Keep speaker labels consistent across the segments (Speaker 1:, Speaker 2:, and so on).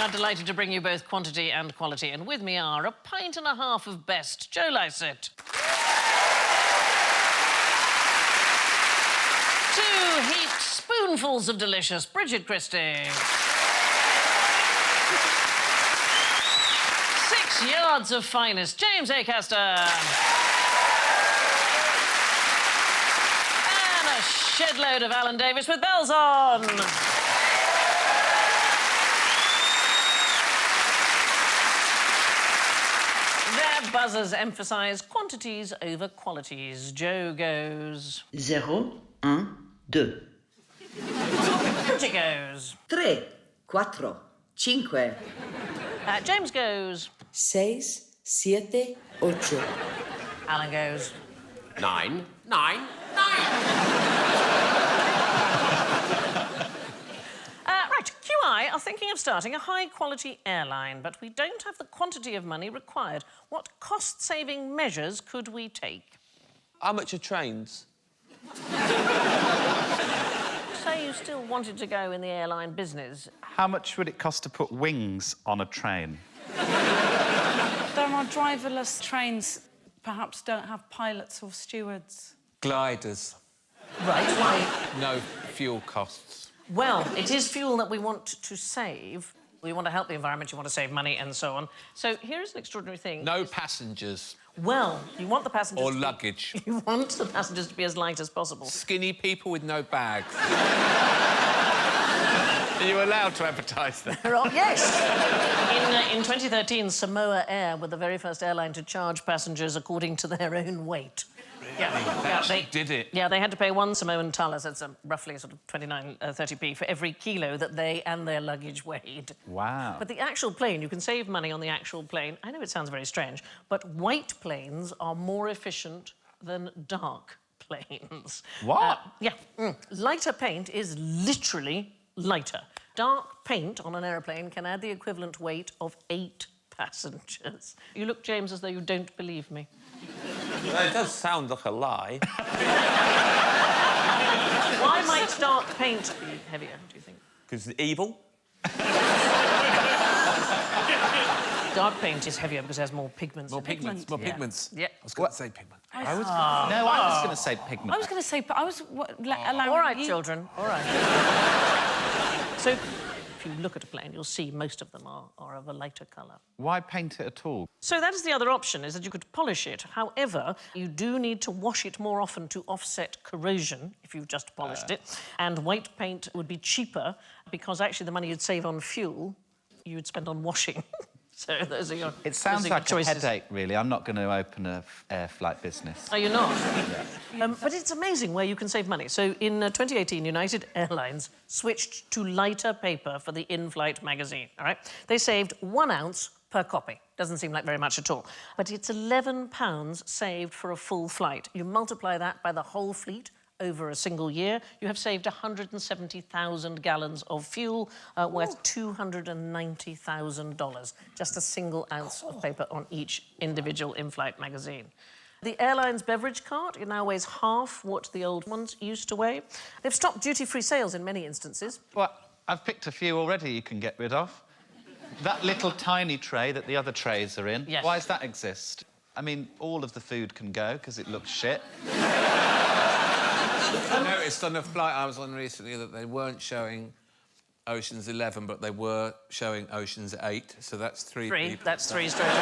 Speaker 1: are delighted to bring you both quantity and quality, and with me are a pint and a half of best, Joe Lycett. 2 heaped spoonfuls of delicious, Bridget Christie. 6 yards of finest, James Acaster. And a shed load of Alan Davis with bells on. Their buzzers emphasise quantities over qualities. Joe goes...
Speaker 2: 0, 1, 2.
Speaker 1: Bridget goes...
Speaker 2: 3, 4, 5.
Speaker 1: James goes...
Speaker 2: 6, 7, 8.
Speaker 1: Alan goes...
Speaker 3: 9, 9, 9.
Speaker 1: Right, QI are thinking of starting a high-quality airline, but we don't have the quantity of money required. What cost-saving measures could we take?
Speaker 3: How much are trains?
Speaker 1: Say you still wanted to go in the airline business.
Speaker 4: How much would it cost to put wings on a train?
Speaker 5: There are driverless trains, perhaps don't have pilots or stewards.
Speaker 3: Gliders.
Speaker 1: Right, why?
Speaker 3: No fuel costs.
Speaker 1: Well, it is fuel that we want to save. We want to help the environment, you want to save money and so on. So here's an extraordinary thing.
Speaker 3: No passengers.
Speaker 1: Well, you want the passengers...
Speaker 3: Or luggage.
Speaker 1: You want the passengers to be as light as possible.
Speaker 3: Skinny people with no bags. Are you allowed to advertise that?
Speaker 1: Yes. In 2013, Samoa Air were the very first airline to charge passengers according to their own weight. Yeah,
Speaker 3: they did it.
Speaker 1: Yeah, they had to pay 1 Samoan thalas, that's roughly sort of 29, 30p, for every kilo that they and their luggage weighed.
Speaker 4: Wow.
Speaker 1: But the actual plane, you can save money on the actual plane. I know it sounds very strange, but white planes are more efficient than dark planes.
Speaker 4: What?
Speaker 1: Lighter paint is literally lighter. Dark paint on an aeroplane can add the equivalent weight of 8 passengers. You look, James, as though you don't believe me.
Speaker 3: Well, it does sound like a lie.
Speaker 1: Why might dark paint be heavier, do you think?
Speaker 3: Because it's evil.
Speaker 1: Dark paint is heavier because it has more pigments.
Speaker 3: More pigments. More pigments.
Speaker 1: Yeah.
Speaker 3: I was going to say pigment.
Speaker 4: I was going to say pigment.
Speaker 5: I was going to say... I was allowing
Speaker 1: All right,
Speaker 5: you...
Speaker 1: children, all right. So, if you look at a plane, you'll see most of them are of a lighter colour.
Speaker 4: Why paint it at all?
Speaker 1: So that is the other option, is that you could polish it. However, you do need to wash it more often to offset corrosion, if you've just polished it. And white paint would be cheaper, because actually the money you'd save on fuel, you'd spend on washing. So those are your
Speaker 4: It sounds like
Speaker 1: choices.
Speaker 4: a headache, really. I'm not going to open a air flight business.
Speaker 1: Are you not? But it's amazing where you can save money. So in 2018, United Airlines switched to lighter paper for the in-flight magazine, all right? They saved 1 ounce per copy. Doesn't seem like very much at all. But it's £11 saved for a full flight. You multiply that by the whole fleet over a single year, you have saved 170,000 gallons of fuel worth $290,000. Just a single ounce of paper on each individual in-flight magazine. The airline's beverage cart, it now weighs half what the old ones used to weigh. They've stopped duty-free sales in many instances.
Speaker 4: Well, I've picked a few already you can get rid of. That little tiny tray that the other trays are in,
Speaker 1: Yes.
Speaker 4: why does that exist? I mean, all of the food can go because it looks shit.
Speaker 3: I noticed on a flight I was on recently that they weren't showing Ocean's 11, but they were showing Ocean's 8, so that's 3 people.
Speaker 1: That's 3 straight away.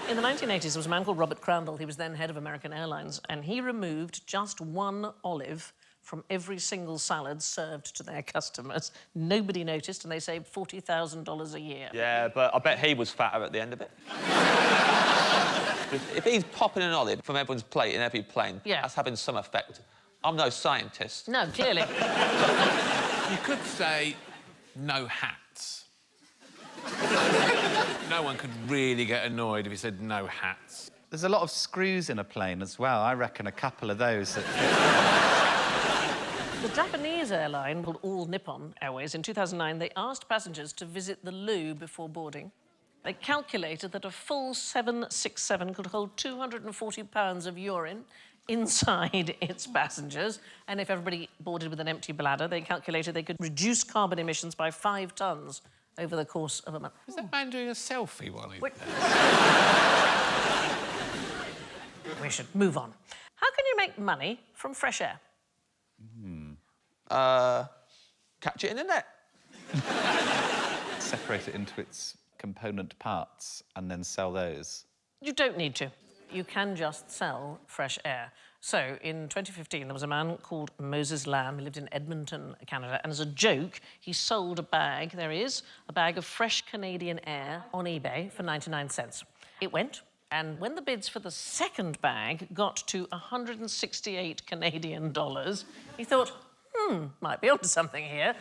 Speaker 1: In the 1980s, there was a man called Robert Crandall. He was then head of American Airlines, and he removed just 1 olive from every single salad served to their customers. Nobody noticed, and they saved $40,000 a year.
Speaker 6: Yeah, but I bet he was fatter at the end of it. If he's popping an olive from everyone's plate in every plane, that's having some effect. I'm no scientist.
Speaker 1: No, clearly.
Speaker 3: You could say no hats. No one could really get annoyed if you said no hats.
Speaker 4: There's a lot of screws in a plane as well. I reckon a couple of those that...
Speaker 1: The Japanese airline called All Nippon Airways, in 2009, they asked passengers to visit the loo before boarding. They calculated that a full 767 could hold 240 pounds of urine inside its passengers, and if everybody boarded with an empty bladder, they calculated they could reduce carbon emissions by 5 tonnes over the course of a month.
Speaker 3: Is that man doing a selfie while he's there?
Speaker 1: We should move on. How can you make money from fresh air?
Speaker 6: Catch it in the net.
Speaker 4: Separate it into its component parts and then sell those.
Speaker 1: You don't need to. You can just sell fresh air. So, in 2015, there was a man called Moses Lamb. He lived in Edmonton, Canada, and as a joke, he sold a bag, there he is, a bag of fresh Canadian air on eBay for 99 cents. It went, and when the bids for the second bag got to 168 Canadian dollars, he thought, might be onto something here.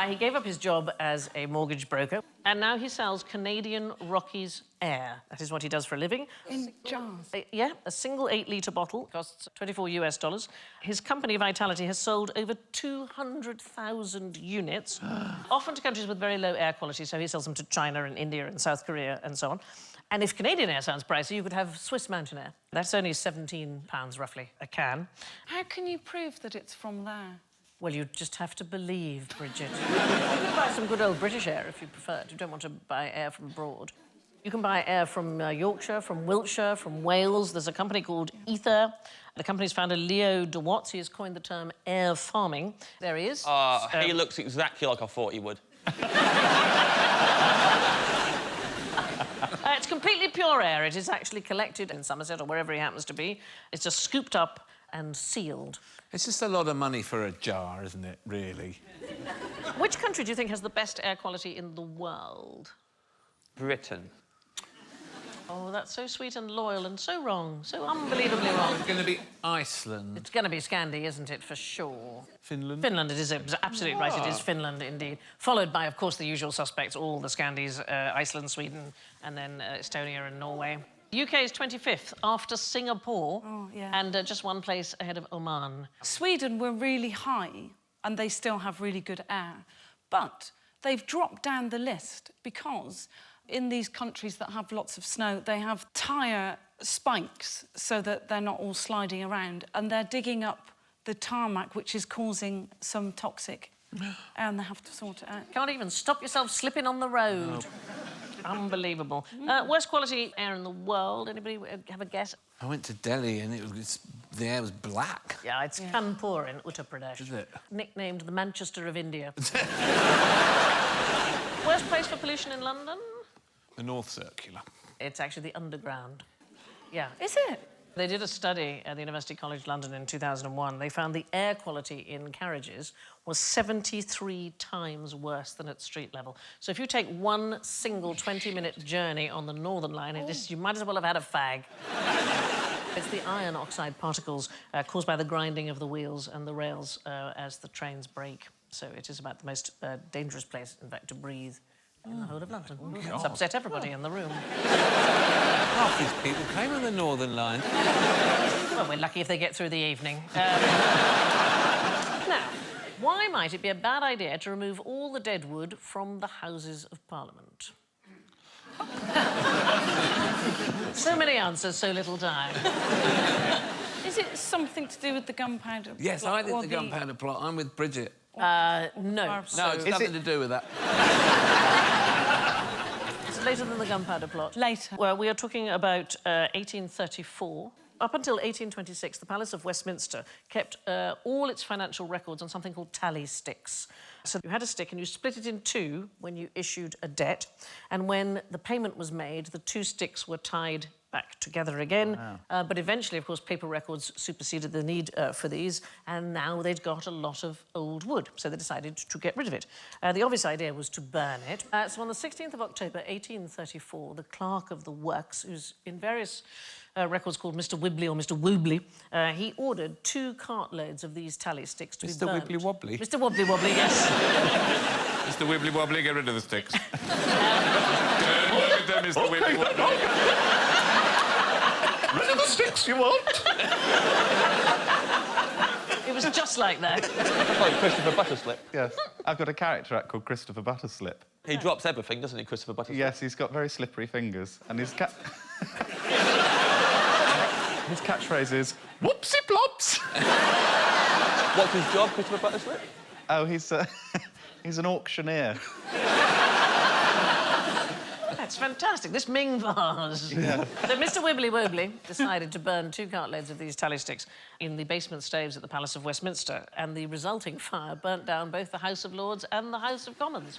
Speaker 1: He gave up his job as a mortgage broker, and now he sells Canadian Rockies air. That is what he does for a living.
Speaker 5: In jars?
Speaker 1: Yeah, a single 8-litre bottle costs $24 US. His company, Vitality, has sold over 200,000 units, often to countries with very low air quality, so he sells them to China and India and South Korea and so on. And if Canadian air sounds pricey, you could have Swiss mountain air. That's only £17, roughly, a can.
Speaker 5: How can you prove that it's from there?
Speaker 1: Well, you just have to believe, Bridget. You can buy some good old British air if you prefer. You don't want to buy air from abroad. You can buy air from Yorkshire, from Wiltshire, from Wales. There's a company called Ether. The company's founder, Leo de Watts, he has coined the term air farming. There he is.
Speaker 6: He looks exactly like I thought he would.
Speaker 1: It's completely pure air. It is actually collected in Somerset or wherever he happens to be. It's just scooped up and sealed.
Speaker 3: It's just a lot of money for a jar, isn't it, really?
Speaker 1: Which country do you think has the best air quality in the world?
Speaker 6: Britain.
Speaker 1: Oh, that's so sweet and loyal and so wrong. So unbelievably wrong.
Speaker 3: It's going to be Iceland.
Speaker 1: It's going to be Scandi, isn't it, for sure?
Speaker 3: Finland?
Speaker 1: Finland, it is absolutely right. It is Finland, indeed. Followed by, of course, the usual suspects, all the Scandis, Iceland, Sweden, and then Estonia and Norway. The UK is 25th after Singapore and just one place ahead of Oman.
Speaker 5: Sweden were really high and they still have really good air, but they've dropped down the list because in these countries that have lots of snow, they have tyre spikes so that they're not all sliding around, and they're digging up the tarmac, which is causing some toxic, and they have to sort it out.
Speaker 1: Can't even stop yourself slipping on the road.
Speaker 3: Nope.
Speaker 1: Unbelievable. Worst quality air in the world. Anybody have a guess?
Speaker 3: I went to Delhi and the air was black.
Speaker 1: Yeah, it's Kanpur in Uttar Pradesh.
Speaker 3: Is it?
Speaker 1: Nicknamed the Manchester of India. Worst place for pollution in London?
Speaker 3: The North Circular.
Speaker 1: It's actually the Underground. Yeah.
Speaker 5: Is it?
Speaker 1: They did a study at the University College London in 2001. They found the air quality in carriages was 73 times worse than at street level. So if you take one single 20-minute journey on the Northern Line, you might as well have had a fag. It's the iron oxide particles caused by the grinding of the wheels and the rails as the trains brake. So it is about the most dangerous place, in fact, to breathe in the whole of London. It's upset everybody in the room.
Speaker 3: Half these people came on the Northern Line.
Speaker 1: Well, we're lucky if they get through the evening. Now, why might it be a bad idea to remove all the dead wood from the Houses of Parliament? So many answers, so little time.
Speaker 5: Is it something to do with the gunpowder?
Speaker 3: Yes,
Speaker 5: plot
Speaker 3: I think
Speaker 5: or
Speaker 3: the gunpowder plot. I'm with Bridget.
Speaker 1: No.
Speaker 3: No, it's nothing to do with that.
Speaker 1: It's later than the gunpowder plot.
Speaker 5: Later.
Speaker 1: Well, we are talking about 1834. Up until 1826, the Palace of Westminster kept all its financial records on something called tally sticks. So you had a stick and you split it in two when you issued a debt, and when the payment was made, the two sticks were tied back together again. Wow. But eventually, of course, paper records superseded the need for these, and now they'd got a lot of old wood, so they decided to get rid of it. The obvious idea was to burn it. So on the 16th of October, 1834, the clerk of the works, who's in various records called Mr. Wibbly or Mr. Woobley, he ordered 2 cartloads of these tally sticks to be
Speaker 3: Mr.
Speaker 1: burnt.
Speaker 3: Wibbly Wobbly?
Speaker 1: Mr. Wobbly Wobbly, yes.
Speaker 3: Mr. Wibbly Wobbly, get rid of the sticks. Don't work with them, Mr. Wibbly Wobbly.
Speaker 4: Rid of the sticks, you want?
Speaker 1: It was just like that.
Speaker 6: Like Christopher Butterslip.
Speaker 4: Yes. I've got a character act called Christopher Butterslip.
Speaker 6: He drops everything, doesn't he, Christopher Butterslip?
Speaker 4: Yes, he's got very slippery fingers, and his cat... His catchphrase is, whoopsie plops!
Speaker 6: What's his job, Christopher Butterslip?
Speaker 4: Oh, he's an auctioneer.
Speaker 1: That's fantastic. This Ming vase.
Speaker 4: Yeah.
Speaker 1: So Mr. Wibbly Wobbly decided to burn 2 cartloads of these tally sticks in the basement staves at the Palace of Westminster, and the resulting fire burnt down both the House of Lords and the House of Commons.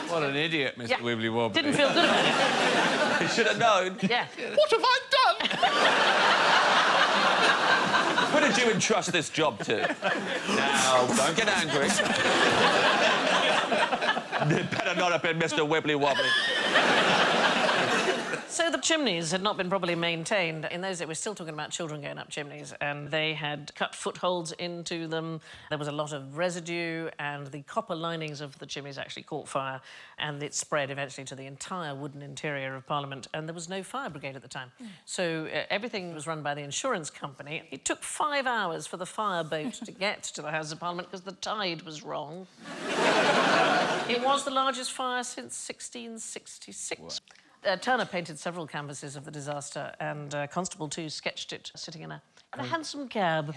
Speaker 3: What an idiot, Mr. Wibbly Wobbly.
Speaker 1: Didn't feel good about it.
Speaker 6: He should have known.
Speaker 1: Yeah.
Speaker 4: What have I done?
Speaker 6: Who did you entrust this job to? Now, don't get angry. It better not have been Mr. Wibbly Wobbly.
Speaker 1: So the chimneys had not been properly maintained. In those days, we're still talking about children going up chimneys, and they had cut footholds into them. There was a lot of residue, and the copper linings of the chimneys actually caught fire, and it spread eventually to the entire wooden interior of Parliament, and there was no fire brigade at the time. So everything was run by the insurance company. It took 5 hours for the fire boat to get to the House of Parliament because the tide was wrong. It was the largest fire since 1666. Turner painted several canvases of the disaster, and Constable, too, sketched it sitting in a handsome cab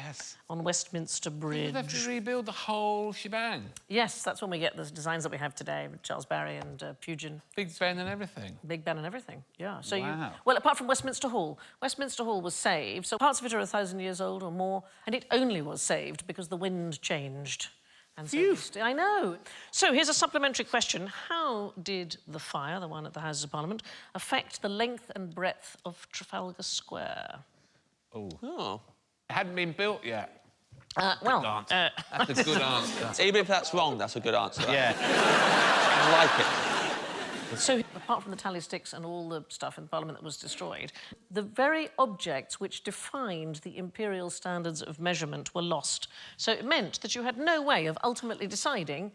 Speaker 1: on Westminster Bridge.
Speaker 3: Did they have to rebuild the whole shebang?
Speaker 1: Yes, that's when we get the designs that we have today with Charles Barry and Pugin.
Speaker 3: Big Ben and everything?
Speaker 1: Big Ben and everything, yeah. So
Speaker 3: Wow.
Speaker 1: well, apart from Westminster Hall was saved, so parts of it are 1,000 years old or more, and it only was saved because the wind changed. And so I know. So here's a supplementary question. How did the fire, the one at the Houses of Parliament, affect the length and breadth of Trafalgar Square?
Speaker 3: Oh. It hadn't been built yet.
Speaker 1: That's
Speaker 3: That's a good answer.
Speaker 6: Even if that's wrong, that's a good answer.
Speaker 4: Yeah.
Speaker 6: I like it.
Speaker 1: So, apart from the tally sticks and all the stuff in Parliament that was destroyed, the very objects which defined the imperial standards of measurement were lost. So it meant that you had no way of ultimately deciding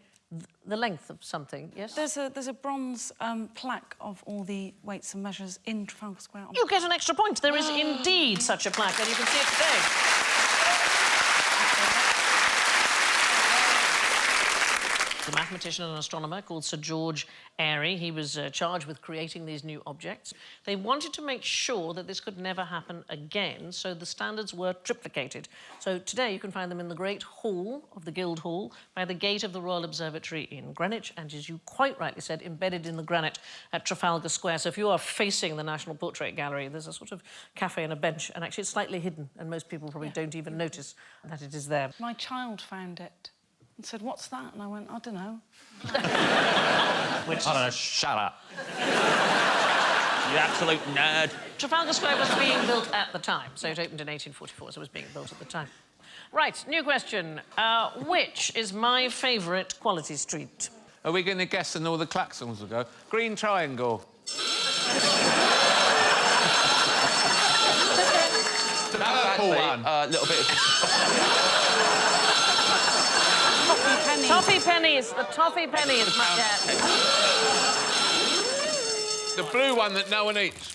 Speaker 1: the length of something, yes?
Speaker 5: There's a bronze plaque of all the weights and measures in Trafalgar Square.
Speaker 1: You get an extra point. There is indeed such a plaque, and you can see it today. A mathematician and astronomer called Sir George Airy. He was charged with creating these new objects. They wanted to make sure that this could never happen again, so the standards were triplicated. So today you can find them in the Great Hall of the Guildhall by the gate of the Royal Observatory in Greenwich, and as you quite rightly said, embedded in the granite at Trafalgar Square. So if you are facing the National Portrait Gallery, there's a sort of cafe and a bench, and actually it's slightly hidden, and most people probably don't even notice that it is there.
Speaker 5: My child found it and said, "What's that?" And I went, "I don't know."
Speaker 4: I don't know, shut up.
Speaker 6: You absolute nerd.
Speaker 1: Trafalgar Square was being built at the time, so it opened in 1844, so it was being built at the time. Right, new question. Which is my favourite quality street?
Speaker 3: Are we going to guess and all the klaxons will go? Green Triangle.
Speaker 6: Purple one. A little bit of...
Speaker 1: Toffee pennies. The toffee pennies.
Speaker 3: The blue one that no one eats.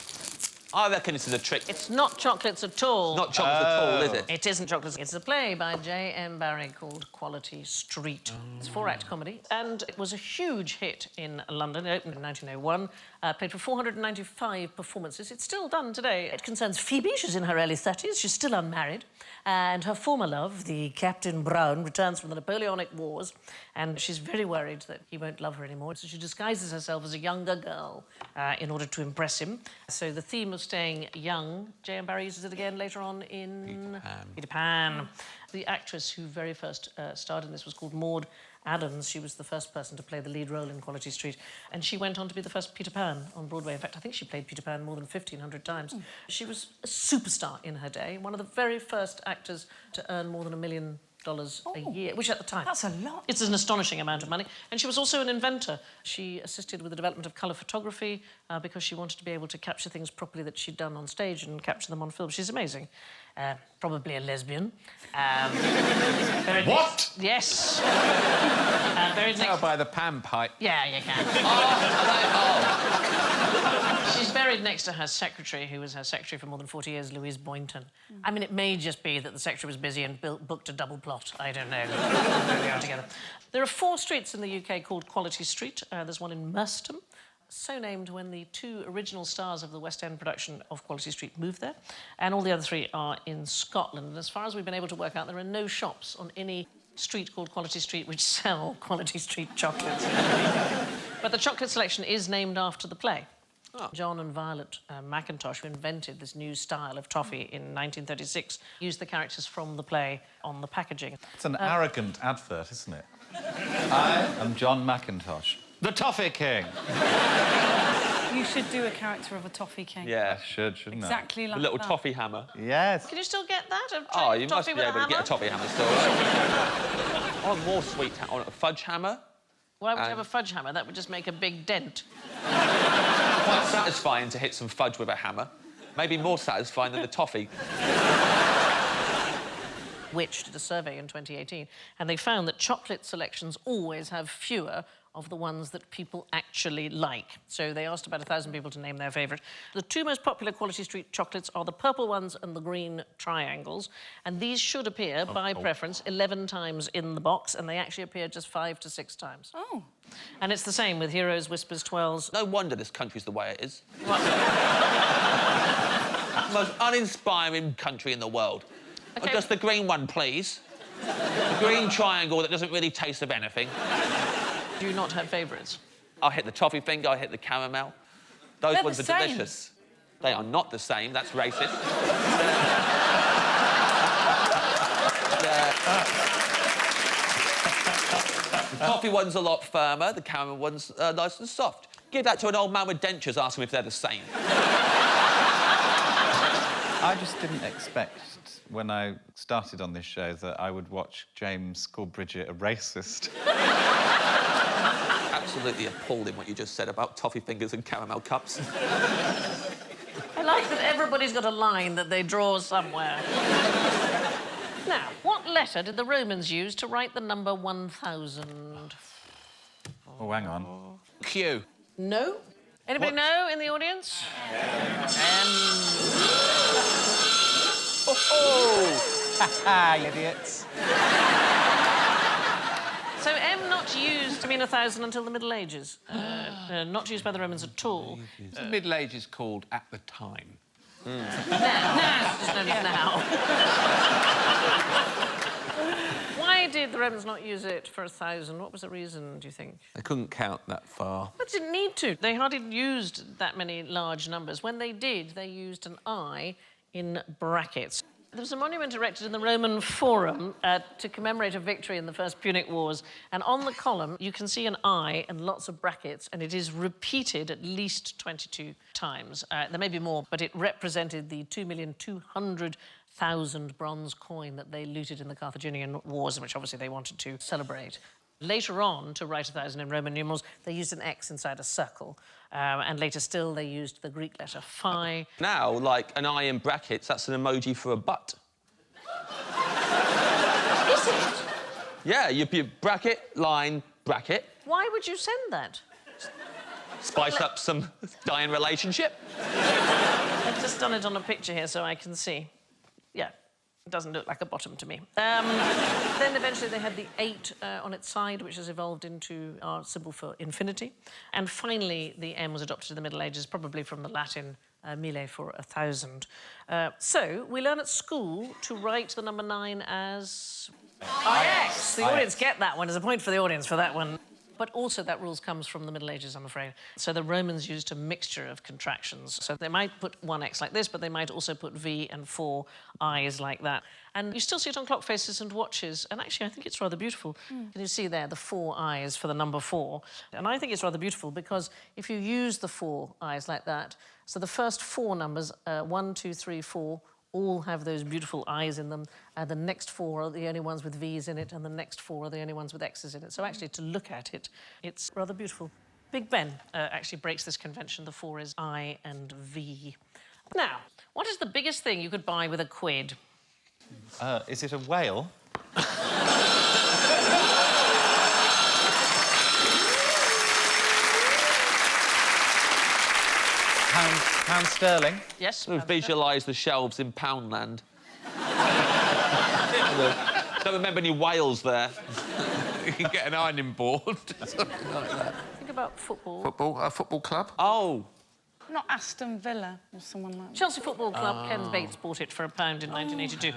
Speaker 6: I reckon this is a trick.
Speaker 1: It's not chocolates at all.
Speaker 6: Not chocolates at all, is it?
Speaker 1: It isn't chocolates. It's a play by J.M. Barrie called Quality Street. It's a 4-act comedy, and it was a huge hit in London. It opened in 1901, played for 495 performances. It's still done today. It concerns Phoebe. She's in her early 30s. She's still unmarried. And her former love, the Captain Brown, returns from the Napoleonic Wars, and she's very worried that he won't love her anymore. So she disguises herself as a younger girl in order to impress him. So the theme of staying young, J.M. Barrie uses it again later on in Peter Pan. The actress who very first starred in this was called Maud Adams. She was the first person to play the lead role in Quality Street, and she went on to be the first Peter Pan on Broadway. In fact, I think she played Peter Pan more than 1,500 times. She was a superstar in her day, one of the very first actors to earn more than $1 million a year, which at the time...
Speaker 5: That's a lot.
Speaker 1: It's an astonishing amount of money. And she was also an inventor. She assisted with the development of colour photography because she wanted to be able to capture things properly that she'd done on stage and capture them on film. She's amazing. Probably a lesbian.
Speaker 4: What?
Speaker 1: Yes. Very
Speaker 3: Tell by the pan pipe.
Speaker 1: Yeah, you can. She's buried next to her secretary, who was her secretary for more than 40 years, Louise Boynton. I mean, it may just be that the secretary was busy and booked a double plot. I don't know. There we are together. There are 4 streets in the UK called Quality Street. There's one in Merstham, so named when the two original stars of the West End production of Quality Street moved there, and all the other three are in Scotland. And as far as we've been able to work out, there are no shops on any street called Quality Street which sell Quality Street chocolates. But the chocolate selection is named after the play. Oh. John and Violet Mackintosh, who invented this new style of toffee in 1936, used the characters from the play on the packaging.
Speaker 4: It's an arrogant advert, isn't it? I am John Mackintosh, the Toffee King.
Speaker 5: You should do a character of a toffee king.
Speaker 6: Yeah.
Speaker 4: I should, shouldn't
Speaker 5: Exactly like
Speaker 6: A little
Speaker 5: that.
Speaker 6: toffee hammer.
Speaker 4: Yes.
Speaker 1: Can you still get that?
Speaker 6: Oh, you must
Speaker 1: toffee
Speaker 6: be
Speaker 1: with a
Speaker 6: able to
Speaker 1: hammer?
Speaker 6: get a toffee hammer still. I want more sweet. I want a fudge hammer.
Speaker 1: Why would you have a fudge hammer? That would just make a big dent.
Speaker 6: Quite satisfying to hit some fudge with a hammer. Maybe more satisfying than the toffee.
Speaker 1: Which did a survey in 2018, and they found that chocolate selections always have fewer of the ones that people actually like. So they asked about 1,000 people to name their favourite. The two most popular Quality Street chocolates are the purple ones and the green triangles, and these should appear, by preference, 11 times in the box, and they actually appear just 5 to 6 times.
Speaker 5: Oh.
Speaker 1: And it's the same with Heroes, Whispers, Twirls.
Speaker 6: No wonder this country's the way it is. The most uninspiring country in the world.
Speaker 1: Okay.
Speaker 6: Just the green one, please. The green triangle that doesn't really taste of anything.
Speaker 1: Do you not have favourites?
Speaker 6: I'll hit the toffee finger, I'll hit the caramel. Those
Speaker 5: They're
Speaker 6: ones
Speaker 5: the
Speaker 6: are
Speaker 5: same.
Speaker 6: delicious. They are not the same, that's racist. The toffee one's a lot firmer, the caramel one's nice and soft. Give that to an old man with dentures, ask him if they're the same.
Speaker 4: I just didn't expect, when I started on this show, that I would watch James call Bridget a racist.
Speaker 6: Absolutely appalling what you just said about toffee fingers and caramel cups.
Speaker 1: I like that everybody's got a line that they draw somewhere. Now, what letter did the Romans use to write the number 1,000?
Speaker 4: Oh, hang on.
Speaker 3: Q.
Speaker 1: No? Anybody know in the audience?
Speaker 4: Ha, idiots.
Speaker 1: So M not used to mean 1,000 until the Middle Ages. Not used by the Romans at all.
Speaker 3: The Middle Ages called at the time.
Speaker 1: Now. Just known as now. Why did the Romans not use it for 1,000? What was the reason, do you think?
Speaker 3: They couldn't count that far.
Speaker 1: They didn't need to. They hardly used that many large numbers. When they did, they used an I in brackets. There was a monument erected in the Roman Forum to commemorate a victory in the First Punic Wars, and on the column you can see an I and lots of brackets, and it is repeated at least 22 times. There may be more, but it represented the 2,200,000 bronze coin that they looted in the Carthaginian Wars, which obviously they wanted to celebrate. Later on, to write 1,000 in Roman numerals, they used an X inside a circle. And later still, they used the Greek letter phi.
Speaker 6: Now, like an eye in brackets, that's an emoji for a butt.
Speaker 1: Is it?
Speaker 6: Yeah, you bracket, line, bracket.
Speaker 1: Why would you send that?
Speaker 6: Spice up some dying relationship.
Speaker 1: I've just done it on a picture here so I can see. Yeah. It doesn't look like a bottom to me. Then eventually they had the 8 on its side, which has evolved into our symbol for infinity. And finally, the M was adopted in the Middle Ages, probably from the Latin mille for 1,000. So we learn at school to write the number 9 as IX. The audience get that one. There's a point for the audience for that one. But also that rules comes from the Middle Ages, I'm afraid. So the Romans used a mixture of contractions. So they might put one X like this, but they might also put V and 4 I's like that. And you still see it on clock faces and watches. And actually, I think it's rather beautiful. Can you see there the 4 I's for the number 4? And I think it's rather beautiful because if you use the 4 I's like that, so the first 4 numbers, 1, 2, 3, 4, all have those beautiful I's in them. The next 4 are the only ones with V's in it, and the next 4 are the only ones with X's in it. So actually, to look at it, it's rather beautiful. Big Ben actually breaks this convention. The 4 is I and V. Now, what is the biggest thing you could buy with a quid?
Speaker 4: Is it a whale? Pound sterling?
Speaker 1: Yes.
Speaker 6: Visualise the shelves in Poundland. Don't remember any whales there.
Speaker 3: You can get an ironing board. Something like that.
Speaker 1: Think about football.
Speaker 3: A football club?
Speaker 6: Oh.
Speaker 5: Not Aston Villa or someone like that.
Speaker 1: Chelsea Football Club, Ken Bates bought it for £1 in 1982.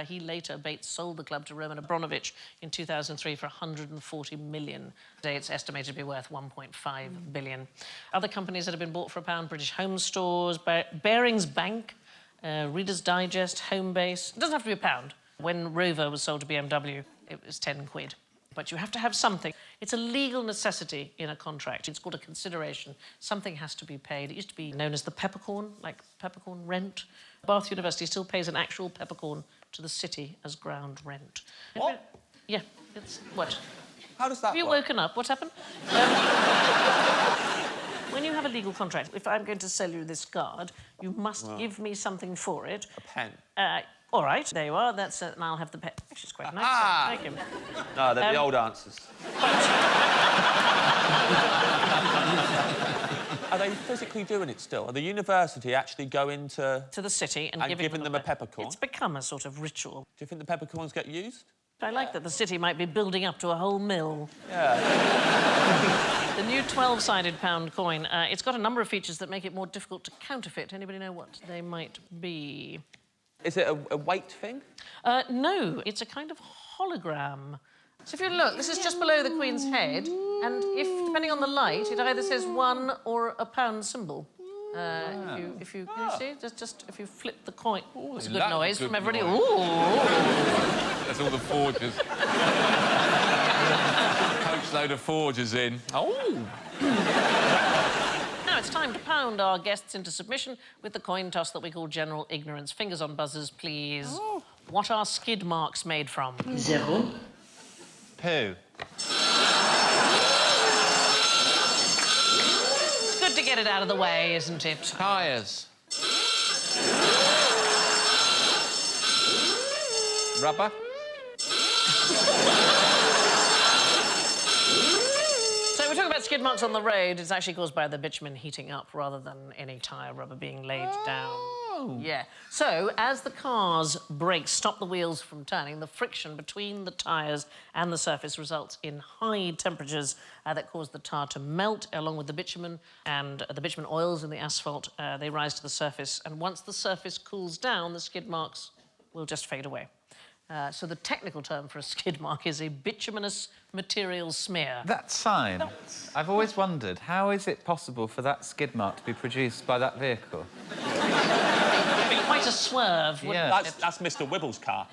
Speaker 1: He later, Bates, sold the club to Roman Abramovich in 2003 for 140 million. Today it's estimated to be worth 1.5 billion. Other companies that have been bought for £1, British Home Stores, Barings Bank, Reader's Digest, Homebase. It doesn't have to be £1. When Rover was sold to BMW, it was 10 quid. But you have to have something. It's a legal necessity in a contract. It's called a consideration. Something has to be paid. It used to be known as the peppercorn, like peppercorn rent. Bath University still pays an actual peppercorn to the city as ground rent.
Speaker 6: What?
Speaker 1: Yeah, it's... What?
Speaker 6: How does that
Speaker 1: Have you
Speaker 6: work?
Speaker 1: woken up? What's happened? When you have a legal contract, if I'm going to sell you this card, you must give me something for it.
Speaker 6: A pen.
Speaker 1: All right, there you are. That's and I'll have the pen. Actually, it's quite nice.
Speaker 6: Ah!
Speaker 1: Thank you.
Speaker 6: No, they're the old answers. Are they physically doing it still? Are the university actually going to
Speaker 1: To the city and
Speaker 6: giving them a peppercorn?
Speaker 1: It's become a sort of ritual.
Speaker 6: Do you think the peppercorns get used?
Speaker 1: I like that the city might be building up to a whole mill.
Speaker 6: Yeah.
Speaker 1: The new 12-sided pound coin, it's got a number of features that make it more difficult to counterfeit. Anybody know what they might be?
Speaker 6: Is it a weight thing?
Speaker 1: No, it's a kind of hologram. So if you look, this is just below the Queen's head, and if, depending on the light, it either says £1 or a pound symbol. If you can you see, just if you flip the coin, it's a good noise from everybody.
Speaker 3: noise.
Speaker 1: Ooh.
Speaker 3: That's all the forgers. Coachload of forgers in. Oh!
Speaker 1: Now it's time to pound our guests into submission with the coin toss that we call general ignorance. Fingers on buzzers, please.
Speaker 5: Oh.
Speaker 1: What are skid marks made from?
Speaker 2: Zéro.
Speaker 4: Poo.
Speaker 1: It's good to get it out of the way, isn't it?
Speaker 3: Tyres.
Speaker 4: Rubber.
Speaker 1: So we're talking about skid marks on the road. It's actually caused by the bitumen heating up rather than any tyre rubber being laid down. Yeah. So as the car's brakes stop the wheels from turning, the friction between the tyres and the surface results in high temperatures that cause the tar to melt along with the bitumen, and the bitumen oils in the asphalt, they rise to the surface, and once the surface cools down, the skid marks will just fade away. So the technical term for a skid mark is a bituminous material smear.
Speaker 4: That sign, I've always wondered, how is it possible for that skid mark to be produced by that vehicle?
Speaker 1: It'd be quite a swerve, wouldn't
Speaker 4: Yeah.
Speaker 1: it?
Speaker 6: That's Mr. Wibble's car.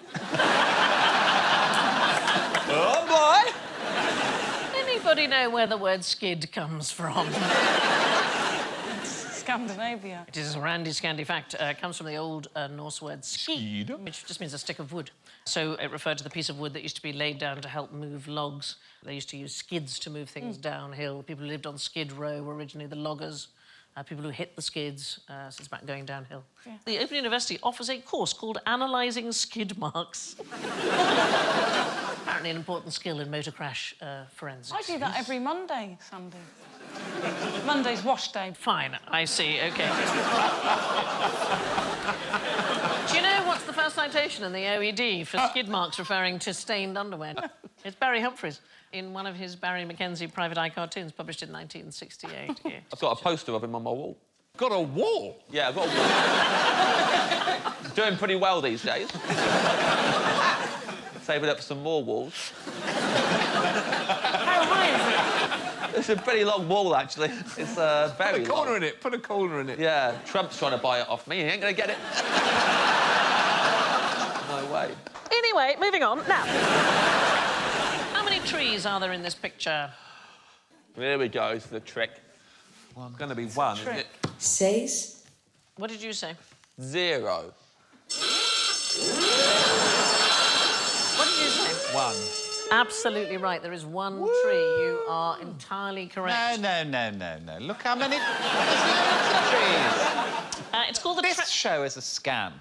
Speaker 6: Oh, boy!
Speaker 1: Anybody know where the word skid comes from?
Speaker 5: Scandinavia.
Speaker 1: It is a randy Scandi fact. It comes from the old Norse word skid, which just means a stick of wood. So it referred to the piece of wood that used to be laid down to help move logs. They used to use skids to move things downhill. People who lived on Skid Row were originally the loggers. People who hit the skids, so it's about going downhill. Yeah. The Open University offers a course called Analysing Skid Marks. Apparently an important skill in motor crash forensics.
Speaker 5: I do that every Monday, Sandy. Monday's wash day.
Speaker 1: Fine, I see, OK. Do you know what's the first citation in the OED for skid marks referring to stained underwear? It's Barry Humphries in one of his Barry Mackenzie private eye cartoons published in 1968. Yeah.
Speaker 6: I've got a poster of him on my wall.
Speaker 3: Got a wall?
Speaker 6: Yeah, I've got a wall. Doing pretty well these days. Saving up for some more walls.
Speaker 1: How high is it?
Speaker 6: It's a pretty long wall, actually. It's very
Speaker 3: Put a corner
Speaker 6: long.
Speaker 3: in it. Put a corner in it.
Speaker 6: Yeah, Trump's trying to buy it off me. He ain't going to get it. No way.
Speaker 1: Anyway, moving on. Now, how many trees are there in this picture?
Speaker 6: Here we go, it's the trick.
Speaker 3: It's going to be one, isn't it?
Speaker 2: Seis.
Speaker 1: What did you say?
Speaker 6: 0.
Speaker 1: What did you say?
Speaker 3: 1.
Speaker 1: Absolutely right. There is one tree. You are entirely correct.
Speaker 4: No. Look how many... trees.
Speaker 1: It's called the...
Speaker 4: This show is a scam.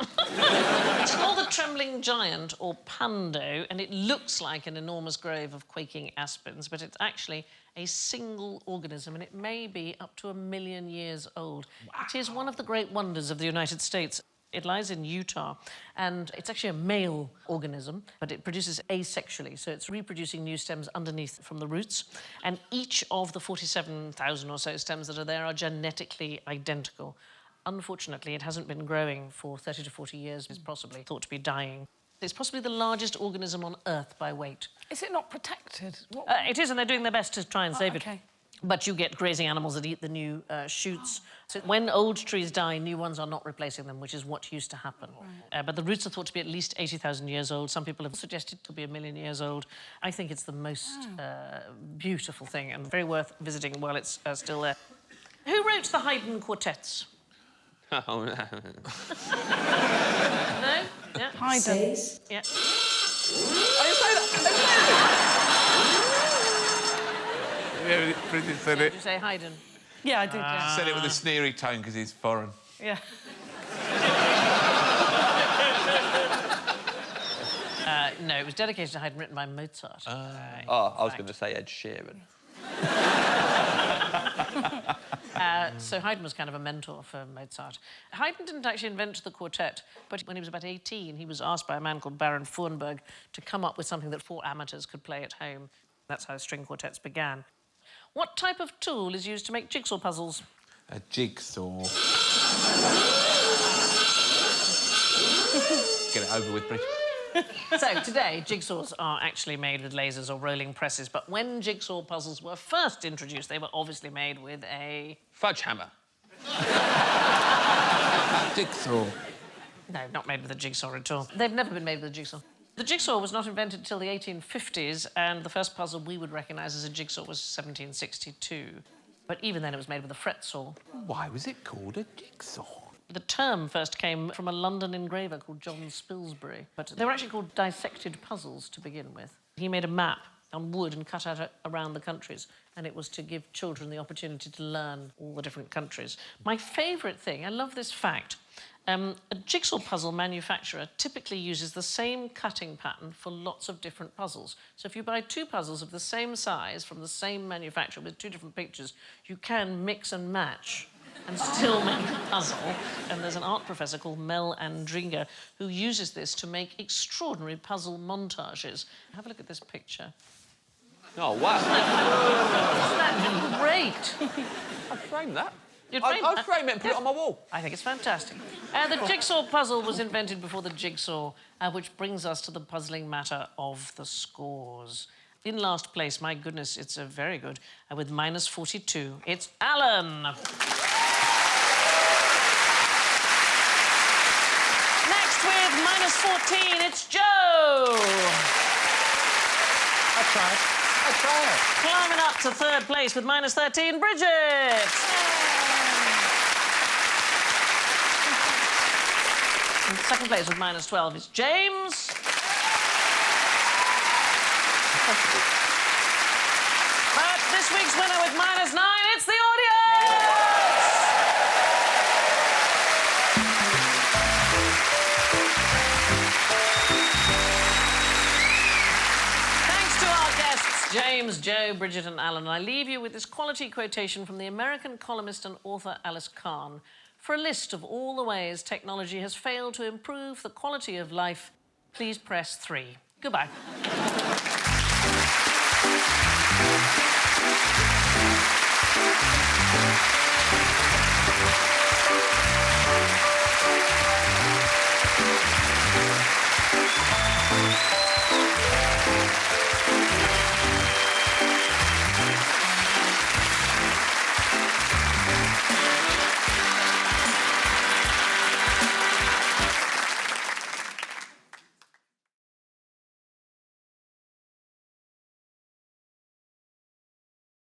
Speaker 1: It's called the trembling giant, or pando, and it looks like an enormous grove of quaking aspens, but it's actually a single organism, and it may be up to 1 million years old. Wow. It is one of the great wonders of the United States. It lies in Utah, and it's actually a male organism, but it produces asexually, so it's reproducing new stems underneath from the roots, and each of the 47,000 or so stems that are there are genetically identical. Unfortunately, it hasn't been growing for 30 to 40 years. It's possibly thought to be dying. It's possibly the largest organism on Earth by weight.
Speaker 5: Is it not protected? What...
Speaker 1: It is, and they're doing their best to try and save it.
Speaker 5: Okay.
Speaker 1: But you get grazing animals that eat the new shoots. So when old trees die, new ones are not replacing them, which is what used to happen. Right. But the roots are thought to be at least 80,000 years old. Some people have suggested it could be 1 million years old. I think it's the most beautiful thing and very worth visiting while it's still there. Who wrote the Haydn quartets?
Speaker 6: Oh, no.
Speaker 1: No? Yeah.
Speaker 5: Haydn.
Speaker 2: Seis.
Speaker 1: Yeah.
Speaker 6: I didn't say that!
Speaker 3: Yeah, Bridget said
Speaker 1: Did
Speaker 3: it.
Speaker 1: you say Haydn?
Speaker 5: Yeah, I did, yeah.
Speaker 3: Said it with a sneery tone because he's foreign.
Speaker 5: Yeah.
Speaker 1: No, it was dedicated to Haydn, written by Mozart.
Speaker 6: I was going to say Ed Sheeran.
Speaker 1: So Haydn was kind of a mentor for Mozart. Haydn didn't actually invent the quartet, but when he was about 18, he was asked by a man called Baron Fürnberg to come up with something that 4 amateurs could play at home. That's how string quartets began. What type of tool is used to make jigsaw puzzles?
Speaker 3: A jigsaw. Get it over with, Bridget.
Speaker 1: So today, jigsaws are actually made with lasers or rolling presses, but when jigsaw puzzles were first introduced, they were obviously made with a...
Speaker 6: Fudge hammer.
Speaker 3: Jigsaw.
Speaker 1: No, not made with a jigsaw at all. They've never been made with a jigsaw. The jigsaw was not invented until the 1850s, and the first puzzle we would recognise as a jigsaw was 1762. But even then, it was made with a fret saw.
Speaker 3: Why was it called a jigsaw?
Speaker 1: The term first came from a London engraver called John Spilsbury, but they were actually called dissected puzzles to begin with. He made a map on wood and cut out around the countries, and it was to give children the opportunity to learn all the different countries. My favourite thing, I love this fact, a jigsaw puzzle manufacturer typically uses the same cutting pattern for lots of different puzzles. So if you buy 2 puzzles of the same size from the same manufacturer with 2 different pictures, you can mix and match and still make a puzzle. And there's an art professor called Mel Andringa who uses this to make extraordinary puzzle montages. Have a look at this picture.
Speaker 6: Oh, wow.
Speaker 1: Isn't that great?
Speaker 6: I'd frame that.
Speaker 1: You'd frame
Speaker 6: I'd frame it and put it on my wall.
Speaker 1: I think it's fantastic. The jigsaw puzzle was invented before the jigsaw, which brings us to the puzzling matter of the scores. In last place, my goodness, it's a very good, with minus 42, it's Alan. Next with minus 14, it's Joe.
Speaker 4: I tried.
Speaker 1: Climbing up to 3rd place with minus 13, Bridget. In 2nd place with minus 12 is James. But this week's winner with minus 9, it's the audience! Thanks to our guests, James, Joe, Bridget and Alan. I leave you with this quality quotation from the American columnist and author Alice Kahn. For a list of all the ways technology has failed to improve the quality of life, please press 3. Goodbye.